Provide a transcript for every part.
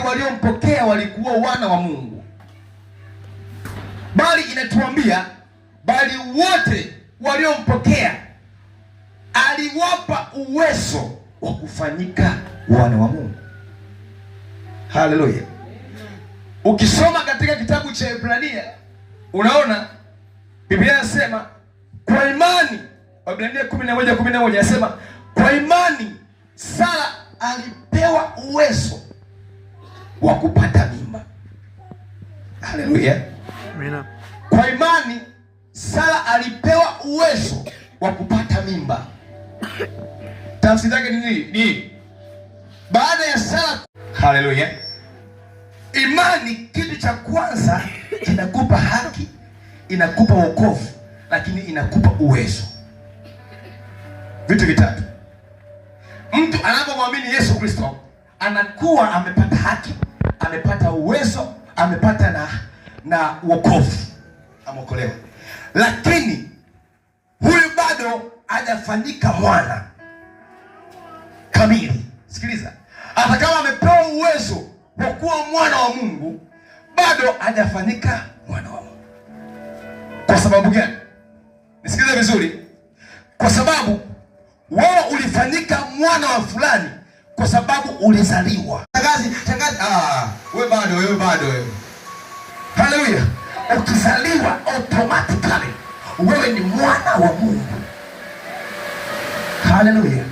waliompokea walikuwa wana wa Mungu, bali inatuambia bali wote waliompokea aliwapa uwezo wa kufanyika wana wa Mungu. Haleluya. Ukisoma katika kitabu cha Ibrania unaona Biblia inasema kwa imani, Ibrania 11:11 inasema kwa imani Sara alipewa uwezo wa kupata mimba. Haleluya. Amina. Kwa imani Sara alipewa uwezo wa kupata mimba. Tafsiri yake ni nini? Ni baada ya Sara. Haleluya. Imani kitu cha kwanza inakupa haki, inakupa wokovu, lakini inakupa uwezo. Vitu vitatu. Mtu anapomwamini Yesu Kristo anakuwa amepata haki, amepata uwezo, amepata na wokovu, ameokolewa. Lakini huyu bado hajafanyika mwana kamili. Sikiliza. Hata kama amepewa uwezo wa kuwa mwana wa Mungu, bado hajafanyika mwana wa Mungu. Kwa sababu gani? Nisikilize vizuri. Kwa sababu wewe ulifanyika mwana wa fulani kwa sababu ulizaliwa. Shangazi, wewe bado. Haleluya. Ukizaliwa automatically wewe ni mwana wa Mungu. Haleluya.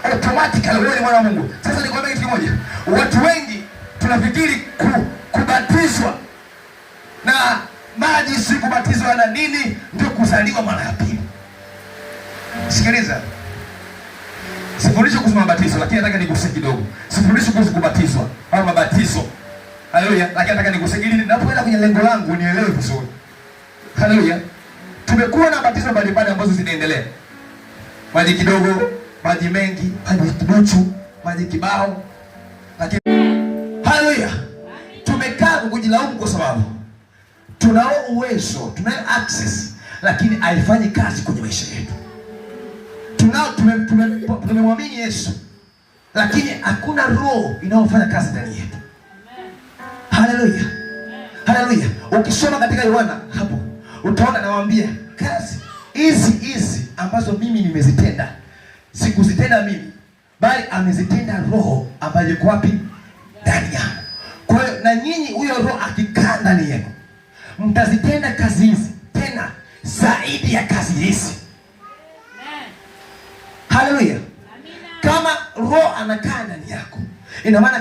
Automatically wewe ni mwana wa Mungu. Sasa nikwambia kitu kimoja. Watu wengi tunafikiri kubatizwa na maji, si kubatizwa na nini ndio kuzaliwa mara ya pili. Sikiliza. Sifundishe kuhusu mabatizo, lakini nataka niguse kidogo. Sifundishe kuhusu kubatizwa au mabatizo. Haleluya. Lakini nataka niguse ili ninapoenda kwenye lengo langu nielewe vizuri. Haleluya. Tumekuwa na batizo mbalimbali ambazo zinaendelea. Maji kidogo, maji mengi, maji kidogo, maji kibao. Lakini haleluya. Tumekaa kujilaumu kwa sababu tunao uwezo, tunayo access, lakini haifanyi kazi kwenye maisha yetu. Tumemwamini Yesu, lakini hakuna roho inayofanya kazi ndani yetu. Haleluya. Haleluya. Ukisoma katika Yohana hapo utaona nawaambia kazi hizi ambazo mimi nimezitenda, sikuzitenda mimi, bali amezitenda Roho ambaye yuko wapi? Ndani yangu. Kwa hiyo na nyinyi huyo Roho akikaa ndani yenu, mtazitenda kazi hizi, tena zaidi ya kazi hizi. Haleluya. Kama Roho anakaa ndani yako, ina maana